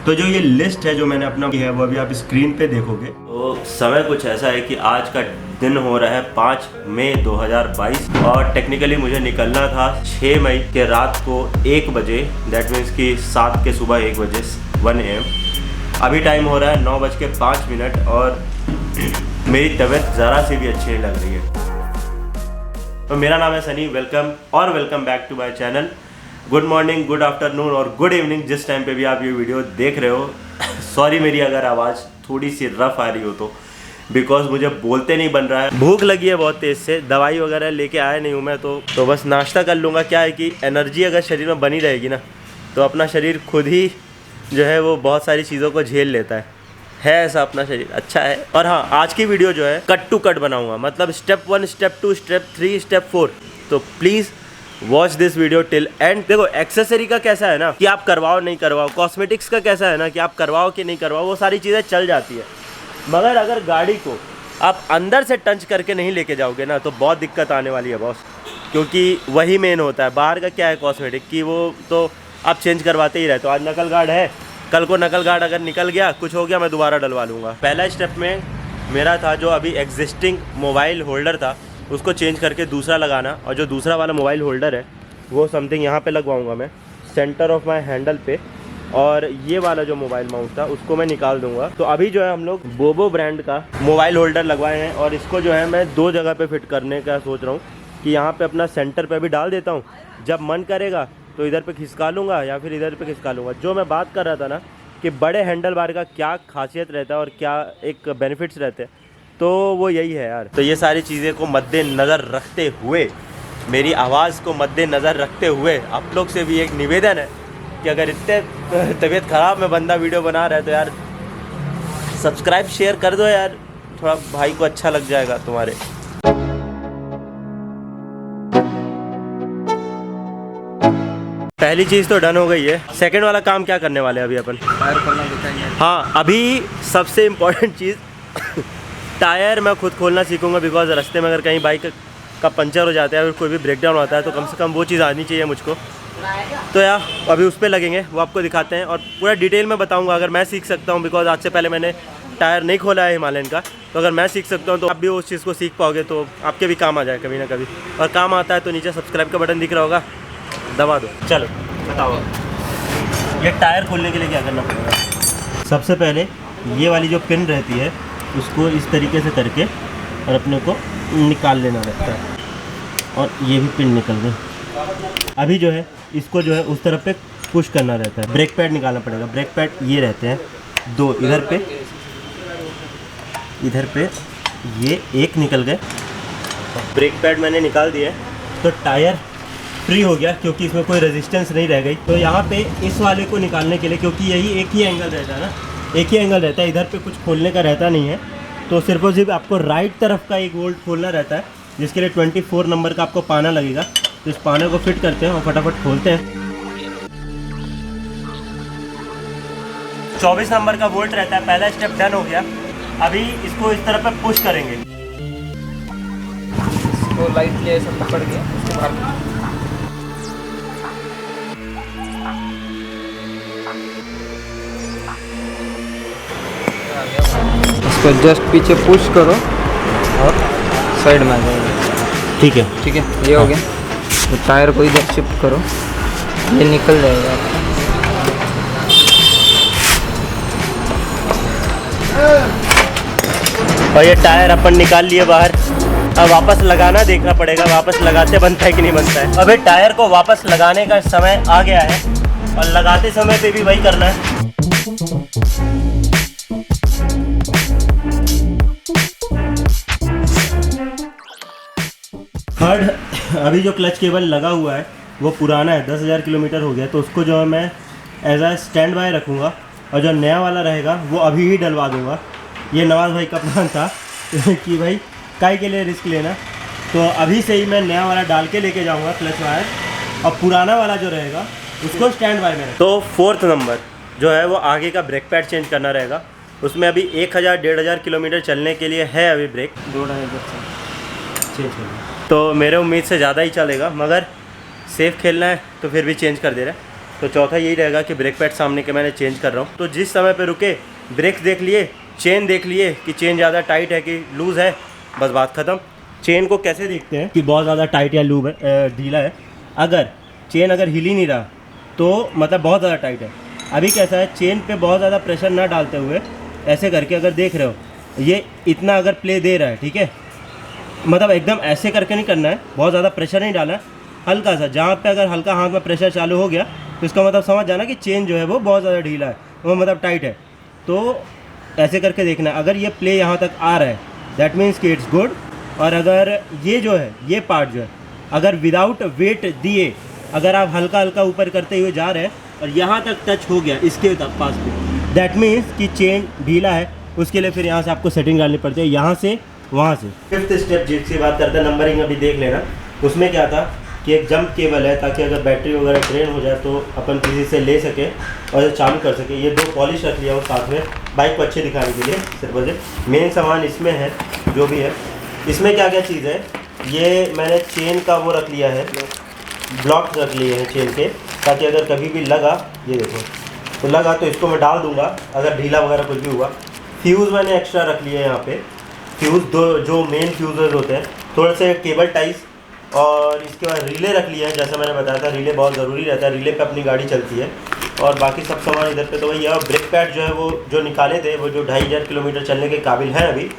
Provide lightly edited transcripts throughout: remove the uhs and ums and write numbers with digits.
तो जो ये लिस्ट है जो मैंने अपना की है वो अभी आप स्क्रीन पे देखोगे। तो समय कुछ ऐसा है कि आज का दिन हो रहा है 5 मई 2022 और टेक्निकली मुझे निकलना था 6 मई के रात को 1 बजे, दैट मीन्स कि 7 के सुबह 1 बजे 1 AM। अभी टाइम हो रहा है 9:05 और मेरी तबीयत ज़रा सी भी अच्छी नहीं लग रही है। तो मेरा नाम है Sunny, welcome back to my channel. Good morning, good afternoon और गुड इवनिंग जिस टाइम पे भी आप ये वीडियो देख रहे हो। सॉरी मेरी अगर आवाज़ थोड़ी सी रफ आ रही हो तो, बिकॉज मुझे बोलते नहीं बन रहा है। भूख लगी है बहुत तेज़ से, दवाई वगैरह लेके आया नहीं हूँ मैं तो बस नाश्ता कर लूँगा। क्या है कि एनर्जी अगर शरीर में बनी रहेगी ना तो अपना शरीर खुद ही जो है वो बहुत सारी चीज़ों को झेल लेता है ऐसा अपना शरीर अच्छा है। और हाँ, आज की वीडियो जो है कट टू कट बनाऊंगा, मतलब स्टेप 1, स्टेप 2, स्टेप 3, स्टेप 4। तो please watch this video till and. देखो, एक्सेसरी का कैसा है ना कि आप करवाओ नहीं करवाओ, कॉस्मेटिक्स का कैसा है ना कि आप करवाओ कि नहीं करवाओ, वो सारी चीज़ें चल जाती है। मगर अगर गाड़ी को आप अंदर से टच करके नहीं लेके जाओगे ना तो बहुत दिक्कत आने वाली है बॉस, क्योंकि वही मेन होता है। बाहर का क्या है कॉस्मेटिक की, वो तो आप चेंज करवाते ही रहते हो। आज नकल गार्ड है, कल को नकल गार्ड अगर निकल गया, कुछ हो गया, मैं दोबारा डलवा लूँगा। पहला स्टेप में मेरा था जो अभी एग्जिस्टिंग मोबाइल होल्डर था उसको चेंज करके दूसरा लगाना, और जो दूसरा वाला मोबाइल होल्डर है वो समथिंग यहाँ पे लगवाऊंगा मैं सेंटर ऑफ माय हैंडल पे, और ये वाला जो मोबाइल माउंट था उसको मैं निकाल दूंगा। तो अभी जो है हम लोग बोबो ब्रांड का मोबाइल होल्डर लगवाए हैं और इसको जो है मैं 2 जगह पे फिट करने का सोच रहा हूँ कि यहाँ पे अपना सेंटर पे भी डाल देता हूँ, जब मन करेगा तो इधर पे खिसका लूँगा या फिर इधर पे खिसका लूँगा। जो मैं बात कर रहा था ना कि बड़े हैंडल बार का क्या खासियत रहता है और क्या एक बेनिफिट्स रहते हैं, तो वो यही है यार। तो ये सारी चीज़ें को मद्देनज़र रखते हुए, मेरी आवाज़ को मद्देनज़र रखते हुए आप लोग से भी एक निवेदन है कि अगर इतने तबीयत ख़राब में बंदा वीडियो बना रहा है तो यार सब्सक्राइब शेयर कर दो यार, थोड़ा भाई को अच्छा लग जाएगा तुम्हारे। पहली चीज़ तो डन हो गई है। सेकंड वाला काम क्या करने वाले हैं अभी अपन? टायर खोलना दिखाएंगे। हाँ, अभी सबसे इम्पोर्टेंट चीज़ टायर मैं खुद खोलना सीखूंगा, बिकॉज रास्ते में अगर कहीं बाइक का पंचर हो जाता है और कोई भी ब्रेकडाउन होता है तो कम से कम वो चीज़ आनी चाहिए मुझको। तो यार अभी उस पर लगेंगे, वो आपको दिखाते हैं और पूरा डिटेल में बताऊंगा। अगर मैं सीख सकता हूँ, बिकॉज आज से पहले मैंने टायर नहीं खोला है हिमालयन का, तो अगर मैं सीख सकता हूँ तो आप भी उस चीज़ को सीख पाओगे, तो आपके भी काम आ जाए कभी ना कभी। और काम आता है तो नीचे सब्सक्राइब का बटन दिख रहा होगा, दबा दो। चलो बताओ, ये टायर खोलने के लिए क्या करना पड़ेगा? सबसे पहले ये वाली जो पिन रहती है उसको इस तरीके से करके और अपने को निकाल लेना रहता है, और ये भी पिन निकल गई। अभी जो है इसको जो है उस तरफ पे पुश करना रहता है। ब्रेक पैड निकालना पड़ेगा। ब्रेक पैड ये रहते हैं 2, इधर पे ये एक निकल गए। ब्रेक पैड मैंने निकाल दिया तो टायर फ्री हो गया, क्योंकि इसमें कोई रेजिस्टेंस नहीं रह गई। तो यहाँ पे इस वाले को निकालने के लिए, क्योंकि यही एक ही एंगल रहता है ना, एक ही एंगल रहता है, इधर पे कुछ खोलने का रहता नहीं है, तो सिर्फ और सिर्फ आपको राइट तरफ का 1 वोल्ट खोलना रहता है, जिसके लिए 24 नंबर का आपको पाना लगेगा। तो इस पाने को फिट करते हैं और फटाफट खोलते हैं। 24 नंबर का वोल्ट रहता है। पहला स्टेप डन हो गया। अभी इसको इस तरफ पे पुश करेंगे, इसको लाइट ले सब पकड़ के उसको बाहर इसको जस्ट पीछे पुश करो और साइड में आ जाएगा। ठीक है, ये हो गया। तो टायर को इधर शिफ्ट करो, ये निकल जाएगा आपका। और ये टायर अपन निकाल लिए बाहर। अब वापस लगाना देखना पड़ेगा, वापस लगाते बनता है कि नहीं बनता है। अबे टायर को वापस लगाने का समय आ गया है और लगाते समय पे भी वही करना है। थर्ड, अभी जो क्लच केबल लगा हुआ है वो पुराना है, 10,000 किलोमीटर हो गया, तो उसको जो है मैं एज आ स्टैंड बाय रखूँगा, और जो नया वाला रहेगा वो अभी ही डलवा दूँगा। ये नवाज़ भाई का प्लान था कि भाई काहे के लिए रिस्क लेना, तो अभी से ही मैं नया वाला डाल के लेके जाऊँगा क्लच वायर, और पुराना वाला जो रहेगा उसको स्टैंड बाय में। तो 4th नंबर जो है वो आगे का ब्रेक पैड चेंज करना रहेगा। उसमें अभी 1,000-1,500 किलोमीटर चलने के लिए है अभी ब्रेक, 2,500 चेंज करना। तो मेरे उम्मीद से ज़्यादा ही चलेगा, मगर सेफ़ खेलना है तो फिर भी चेंज कर दे रहा है। तो चौथा यही रहेगा कि ब्रेक पैड सामने के मैंने चेंज कर रहा हूँ। तो जिस समय पे रुके ब्रेक्स देख लिए, चेन देख लिए कि चेन ज़्यादा टाइट है कि लूज़ है, बस बात ख़त्म। चेन को कैसे देखते हैं कि बहुत ज़्यादा टाइट या लूज है, ढीला है। अगर चेन अगर हिल ही नहीं रहा तो मतलब बहुत ज़्यादा टाइट है। अभी कैसा है, चेन पे बहुत ज़्यादा प्रेशर ना डालते हुए ऐसे करके अगर देख रहे हो, ये इतना अगर प्ले दे रहा है, ठीक है, मतलब एकदम ऐसे करके नहीं करना है, बहुत ज़्यादा प्रेशर नहीं डालना है, हल्का सा, जहाँ पे अगर हल्का हाथ में प्रेशर चालू हो गया तो इसका मतलब समझ जाना कि चेन जो है वो बहुत ज़्यादा ढीला है, वो मतलब टाइट है। तो ऐसे करके देखना है, अगर ये प्ले यहाँ तक आ रहा है दैट मीन्स कि इट्स गुड। और अगर ये जो है, ये पार्ट जो है, अगर विदाउट वेट दिए अगर आप हल्का हल्का ऊपर करते हुए जा रहे हैं और यहाँ तक टच हो गया इसके पास पे, दैट मीन्स कि चेन ढीला है। उसके लिए फिर यहाँ से आपको सेटिंग डालनी पड़ती है, यहाँ से वहाँ से। फिफ्थ स्टेप जिसकी बात करते हैं, नंबरिंग अभी देख लेना। उसमें क्या था कि एक जंप केबल है ताकि अगर बैटरी वगैरह ड्रेन हो जाए तो अपन किसी से ले सके और चालू कर सके। ये 2 पॉलिश रख लिया वो साथ में बाइक को अच्छे दिखाने के लिए सिर्फ। मेन सामान इसमें है जो भी है। इसमें क्या क्या चीज़ है, ये मैंने चेन का वो रख लिया है, ब्लॉक रख लिए हैं चेन के, ताकि अगर कभी भी लगा, ये देखो तो लगा तो इसको मैं डाल दूंगा अगर ढीला वगैरह कुछ भी हुआ। फ्यूज़ मैंने एक्स्ट्रा रख लिए हैं यहाँ पे, फ्यूज़ 2 जो मेन फ्यूज़ होते हैं, थोड़े से केबल टाइस, और इसके बाद रिले रख लिया है। जैसा मैंने बताया था रिले बहुत ज़रूरी रहता है, रिले पे अपनी गाड़ी चलती है। और बाकी सब सामान इधर पे तो वही है। और ब्रेक पैड जो है वो जो निकाले थे, वो जो 2500 किलोमीटर चलने के काबिल हैं अभी,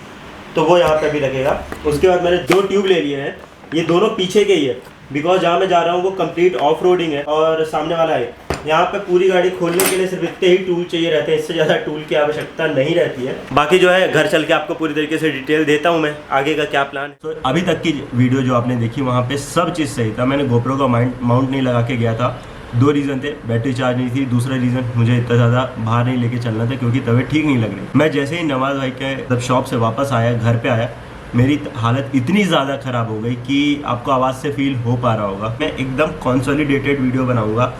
तो वो यहाँ पे भी लगेगा। उसके बाद मैंने 2 ट्यूब ले लिए हैं, ये दोनों पीछे के ही है, बिकॉज जहाँ मैं जा रहा हूँ वो कंप्लीट ऑफ रोडिंग है और सामने वाला है। यहाँ पे पूरी गाड़ी खोलने के लिए सिर्फ इतने ही टूल चाहिए रहते हैं, इससे ज़्यादा टूल की आवश्यकता नहीं रहती है। बाकी जो है घर चल के आपको पूरी तरीके से डिटेल देता हूँ मैं आगे का क्या प्लान है। तो अभी तक की वीडियो जो आपने देखी वहाँ पे सब चीज़ सही था। मैंने गोप्रो का माउंट नहीं लगा के गया था, 2 रीज़न थे, बैटरी चार्ज नहीं थी, दूसरा रीज़न मुझे इतना ज़्यादा बाहर नहीं लेके चलना था क्योंकि तबीयत ठीक नहीं लग रही। मैं जैसे ही नवाज भाई के जब शॉप से वापस आया, घर पे आया, मेरी हालत इतनी ज़्यादा ख़राब हो गई कि आपको आवाज़ से फील हो पा रहा होगा। मैं एकदम कंसोलिडेटेड वीडियो बनाऊंगा,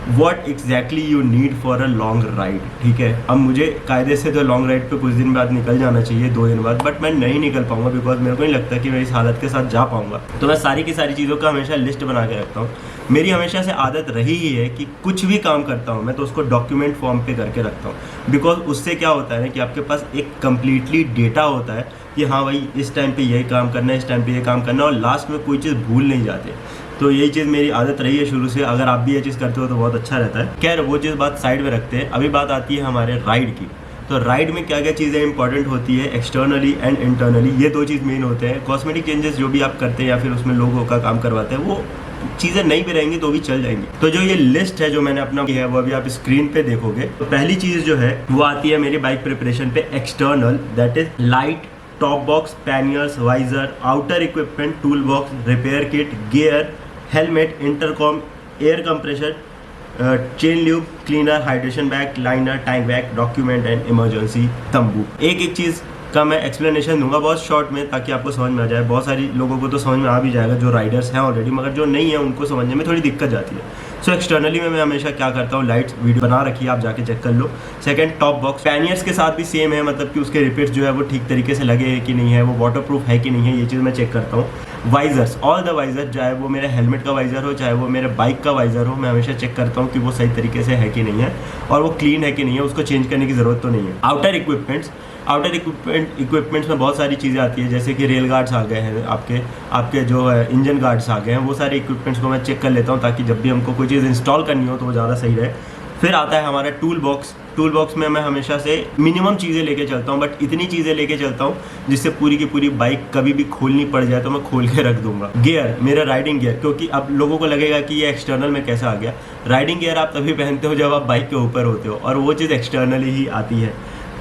what exactly you need for a long ride, ठीक है। अब मुझे कायदे से तो लॉन्ग राइड पे कुछ दिन बाद निकल जाना चाहिए, 2 दिन बाद, बट मैं नहीं निकल पाऊंगा बिकॉज मेरे को नहीं लगता कि मैं इस हालत के साथ जा पाऊंगा। तो मैं सारी की सारी चीज़ों का हमेशा लिस्ट बना के रखता हूँ। मेरी हमेशा से आदत रही ही है कि कुछ भी काम करता हूँ मैं तो उसको डॉक्यूमेंट फॉर्म पे करके रखता हूँ, बिकॉज उससे क्या होता है ना कि आपके पास एक कम्प्लीटली डेटा होता है कि हाँ भाई इस टाइम पे यही काम करना है, इस टाइम पे ये काम करना है, और लास्ट में कोई चीज़ भूल नहीं जाते। तो यही चीज़ मेरी आदत रही है शुरू से। अगर आप भी ये चीज़ करते हो तो बहुत अच्छा रहता है। खैर वो चीज़ बात साइड में रखते हैं, अभी बात आती है हमारे राइड की। तो राइड में क्या क्या चीज़ें इंपॉर्टेंट होती है, एक्सटर्नली एंड इंटरनली, ये 2 चीज़ मेन होते हैं। कॉस्मेटिक चेंजेस जो भी आप करते हैं या फिर उसमें लोगों का काम करवाते हैं, वो चीज़ें नहीं भी रहेंगी तो भी चल जाएंगी। तो जो ये लिस्ट है जो मैंने अपना की है वो अभी आप स्क्रीन पे देखोगे। तो पहली चीज़ जो है वो आती है मेरी बाइक प्रिपरेशन पे external, that is light, top box, panniers, visor, outer equipment, tool box, repair kit, gear, helmet, intercom, air compressor, chain lube, cleaner, hydration bag, liner, tank bag, document and emergency तंबू। एक एक चीज़ का मैं explanation दूंगा बहुत short में ताकि आपको समझ में आ जाए। बहुत सारी लोगों को तो समझ में आ भी जाएगा जो राइडर्स हैं ऑलरेडी, मगर जो नहीं है उनको समझने में थोड़ी दिक्कत जाती है। सो एक्सटर्नली में मैं हमेशा क्या करता हूँ, लाइट्स वीडियो बना रखी है, आप जाके चेक कर लो। सेकंड, टॉप बॉक्स पैनियर्स के साथ भी सेम है, मतलब कि उसके रिपेट्स जो है वो ठीक तरीके से लगे हैं कि नहीं है, वो वाटर प्रूफ है कि नहीं है, ये चीज़ मैं चेक करता हूँ। वाइजर्स, ऑल द वाइजर, चाहे वो मेरे हेलमेट का वाइजर हो चाहे वो मेरे बाइक का वाइजर हो, मैं हमेशा चेक करता हूँ कि वो सही तरीके से है कि नहीं है और वो क्लीन है कि नहीं है, उसको चेंज करने की ज़रूरत तो नहीं है। आउटर इक्विपमेंट्स में बहुत सारी चीज़ें आती है, जैसे कि रेल गार्ड्स आ गए हैं, आपके जो है इंजन गार्ड्स आ गए हैं, वो सारे इक्विपमेंट्स को मैं चेक कर लेता हूँ ताकि जब भी हमको कोई चीज़ इंस्टॉल करनी हो तो वो ज़्यादा सही रहे। फिर आता है हमारा टूल बॉक्स में मैं हमेशा से मिनिमम चीज़ें लेके चलता हूँ, बट इतनी चीज़ें लेके चलता हूँ जिससे पूरी की पूरी बाइक कभी भी खोलनी पड़ जाए तो मैं खोल के रख दूंगा। गियर, मेरा राइडिंग गियर, क्योंकि अब लोगों को लगेगा कि ये एक्सटर्नल में कैसे आ गया। राइडिंग गियर आप तभी पहनते हो जब आप बाइक के ऊपर होते हो और वो चीज़ एक्सटर्नली ही आती है।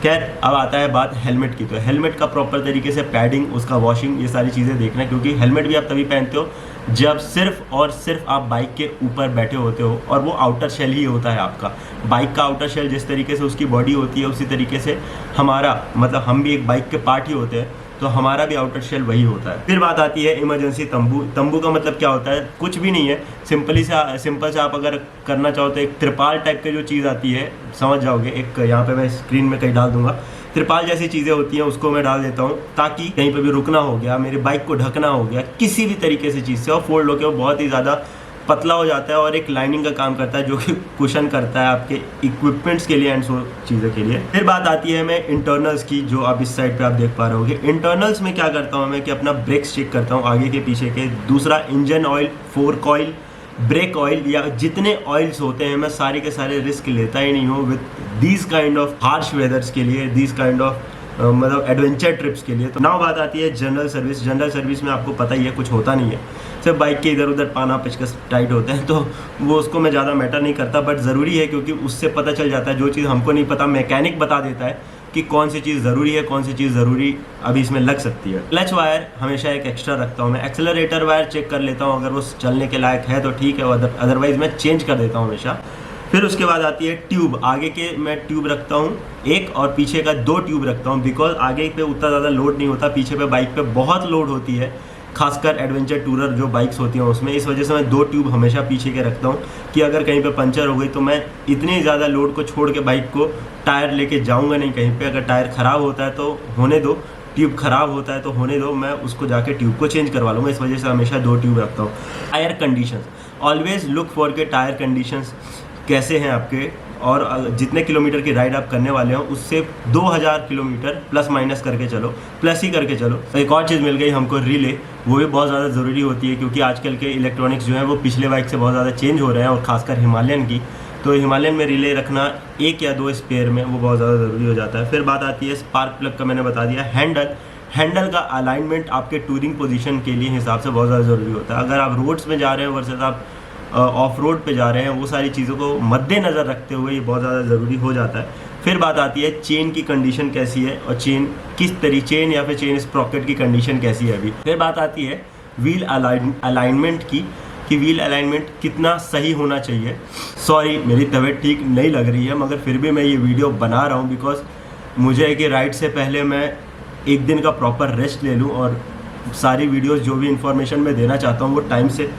खैर अब आता है बात हेलमेट की। तो हेलमेट का प्रॉपर तरीके से पैडिंग, उसका वॉशिंग, ये सारी चीज़ें देखना, क्योंकि हेलमेट भी आप तभी पहनते हो जब सिर्फ और सिर्फ आप बाइक के ऊपर बैठे होते हो और वो आउटर शेल ही होता है आपका। बाइक का आउटर शेल जिस तरीके से उसकी बॉडी होती है उसी तरीके से हमारा, मतलब हम भी एक बाइक के पार्ट ही होते हैं, तो हमारा भी आउटर शेल वही होता है। फिर बात आती है इमरजेंसी तंबू का मतलब क्या होता है, कुछ भी नहीं है, सिंपल से आप अगर करना चाहो तो एक त्रिपाल टाइप की जो चीज़ आती है, समझ जाओगे, एक यहाँ पे मैं स्क्रीन में कहीं डाल दूंगा, त्रिपाल जैसी चीज़ें होती हैं उसको मैं डाल देता हूँ ताकि कहीं पे भी रुकना हो गया, मेरी बाइक को ढकना हो गया किसी भी तरीके से चीज़ से, और फोल्ड होकर वो बहुत ही ज़्यादा पतला हो जाता है और एक लाइनिंग का काम करता है जो कि कुशन करता है आपके इक्विपमेंट्स के लिए एंड सो चीज़ों के लिए। फिर बात आती है मैं इंटरनल्स की, जो आप इस साइड पे आप देख पा रहे होगे। इंटरनल्स में क्या करता हूँ मैं कि अपना ब्रेक्स चेक करता हूँ आगे के पीछे के, दूसरा engine oil, fork oil, brake oil या जितने ऑयल्स होते हैं मैं सारे के सारे रिस्क लेता ही नहीं हूँ with these kind of harsh वेदर्स के लिए, दीज काइंड ऑफ मतलब एडवेंचर ट्रिप्स के लिए। तो नाउ बात आती है जनरल सर्विस। जनरल सर्विस में आपको पता ही है कुछ होता नहीं है, सिर्फ बाइक के इधर उधर पाना पेचकस टाइट होते हैं, तो वो उसको मैं ज़्यादा मैटर नहीं करता, बट ज़रूरी है क्योंकि उससे पता चल जाता है जो चीज़ हमको नहीं पता मैकेनिक बता देता है कि कौन सी चीज़ ज़रूरी है, कौन सी चीज़ ज़रूरी अभी इसमें लग सकती है। क्लच वायर हमेशा एक एक्स्ट्रा रखता हूँ मैं। एक्सेलरेटर वायर चेक कर लेता हूँ, अगर वो चलने के लायक है तो ठीक है, अदरवाइज़ मैं चेंज कर देता हूँ हमेशा। फिर उसके बाद आती है ट्यूब। आगे के मैं ट्यूब रखता हूँ एक और पीछे का 2 ट्यूब रखता हूँ, बिकॉज आगे पे उतना ज़्यादा लोड नहीं होता, पीछे पे बाइक पे बहुत लोड होती है, खासकर एडवेंचर टूरर जो बाइक्स होती हैं उसमें। इस वजह से मैं 2 ट्यूब हमेशा पीछे के रखता हूँ कि अगर कहीं पे पंचर हो गई तो मैं इतनी ज़्यादा लोड को छोड़ के बाइक को टायर लेके जाऊँगा नहीं कहीं पे। अगर टायर ख़राब होता है तो होने दो, ट्यूब ख़राब होता है तो होने दो, मैं उसको जाके ट्यूब को चेंज करवा लूँगा। इस वजह से हमेशा 2 ट्यूब रखता हूँ। Tyre conditions, always look for के टायर कंडीशंस कैसे हैं आपके, और जितने किलोमीटर की राइड आप करने वाले हो उससे 2000 किलोमीटर प्लस माइनस करके चलो, प्लस ही करके चलो। एक और चीज़ मिल गई हमको, रिले। वो भी बहुत ज़्यादा ज़रूरी होती है क्योंकि आजकल के इलेक्ट्रॉनिक्स जो है वो पिछले बाइक से बहुत ज़्यादा चेंज हो रहे हैं, और खासकर हिमालयन की, तो हिमालयन में रिले रखना 1 या 2 स्पेयर में वो बहुत ज़्यादा ज़रूरी हो जाता है। फिर बात आती है स्पार्क प्लग का, मैंने बता दिया। हैंडल का अलाइनमेंट आपके टूरिंग पोजीशन के लिए हिसाब से बहुत ज़्यादा ज़रूरी होता है। अगर आप रोड्स में जा रहे हैं वर्सेस आप ऑफ रोड पे जा रहे हैं, वो सारी चीज़ों को मद्देनज़र रखते हुए ये बहुत ज़्यादा ज़रूरी हो जाता है। फिर बात आती है चेन की कंडीशन कैसी है और चेन किस तरीके, चेन या फिर चेन स्प्रॉकेट की कंडीशन कैसी है अभी। फिर बात आती है व्हील अलाइनमेंट की, कि व्हील अलाइनमेंट कितना सही होना चाहिए। सॉरी मेरी तबीयत ठीक नहीं लग रही है, मगर फिर भी मैं ये वीडियो बना रहा हूँ बिकॉज मुझे है कि राइड से पहले मैं एक दिन का प्रॉपर रेस्ट ले लूँ और सारी वीडियोज़ जो भी इंफॉर्मेशन मैं देना चाहता हूँ वो टाइम से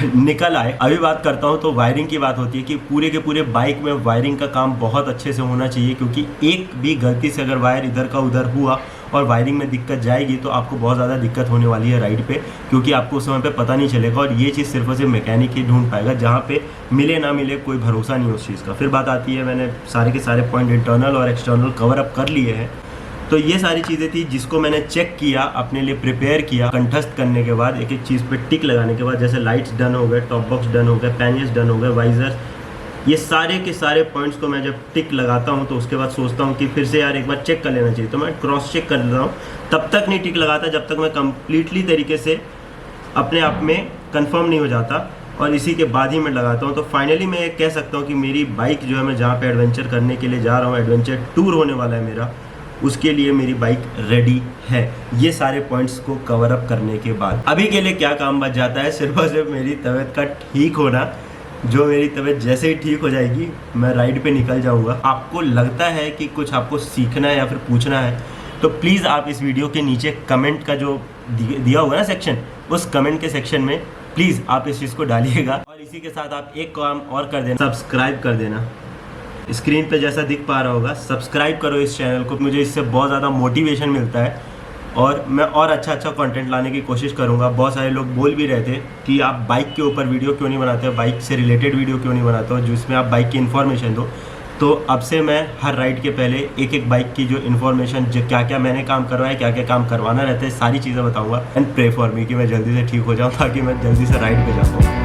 निकल आए। अभी बात करता हूँ तो वायरिंग की बात होती है कि पूरे के पूरे बाइक में वायरिंग का काम बहुत अच्छे से होना चाहिए, क्योंकि एक भी गलती से अगर वायर इधर का उधर हुआ और वायरिंग में दिक्कत जाएगी तो आपको बहुत ज़्यादा दिक्कत होने वाली है राइड पे, क्योंकि आपको उस समय पे पता नहीं चलेगा, और ये चीज़ सिर्फ और सिर्फ मैकेनिक ही ढूंढ पाएगा, जहाँ पे मिले ना मिले कोई भरोसा नहीं उस चीज़ का। फिर बात आती है, मैंने सारे के सारे पॉइंट इंटरनल और एक्सटर्नल कवर अप कर लिए हैं, तो ये सारी चीज़ें थी जिसको मैंने चेक किया, अपने लिए प्रिपेयर किया, कंठस्थ करने के बाद, एक एक चीज़ पे टिक लगाने के बाद, जैसे लाइट्स डन हो गए, टॉप बॉक्स डन हो गए, पैनियर्स डन हो गए, वाइजर, ये सारे के सारे पॉइंट्स को मैं जब टिक लगाता हूँ तो उसके बाद सोचता हूँ कि फिर से यार एक बार चेक कर लेना चाहिए, तो मैं क्रॉस चेक कर लेता हूँ। तब तक नहीं टिक लगाता जब तक मैं कम्प्लीटली तरीके से अपने आप में कंफर्म नहीं हो जाता, और इसी के बाद ही मैं लगाता हूँ। तो फाइनली मैं ये कह सकता हूँ कि मेरी बाइक जो है, मैं जहाँ पे एडवेंचर करने के लिए जा रहा हूँ, एडवेंचर टूर होने वाला है मेरा, उसके लिए मेरी बाइक रेडी है, ये सारे पॉइंट्स को कवर अप करने के बाद। अभी के लिए क्या काम बच जाता है, सिर्फ और सिर्फ मेरी तबीयत का ठीक होना। जो मेरी तबीयत जैसे ही ठीक हो जाएगी मैं राइड पे निकल जाऊंगा। आपको लगता है कि कुछ आपको सीखना है या फिर पूछना है तो प्लीज़ आप इस वीडियो के नीचे कमेंट का जो दिया होगा ना सेक्शन, उस कमेंट के सेक्शन में प्लीज़ आप इस चीज़ को डालिएगा। और इसी के साथ आप एक काम और कर देना, सब्सक्राइब कर देना। स्क्रीन पे जैसा दिख पा रहा होगा, सब्सक्राइब करो इस चैनल को, मुझे इससे बहुत ज़्यादा मोटिवेशन मिलता है और मैं और अच्छा कंटेंट लाने की कोशिश करूँगा। बहुत सारे लोग बोल भी रहे थे कि आप बाइक के ऊपर वीडियो क्यों नहीं बनाते हो, बाइक से रिलेटेड वीडियो क्यों नहीं बनाते हो जिसमें आप बाइक की इन्फॉर्मेशन दो। तो अब से मैं हर राइड के पहले एक एक बाइक की जो इन्फॉर्मेशन, जो क्या क्या मैंने काम करवाया, क्या क्या काम करवाना रहता है, सारी चीज़ें बताऊँगा। एंड प्रे फॉर मी कि मैं जल्दी से ठीक हो जाऊँ ताकि मैं जल्दी से राइड पे जा पाऊँ।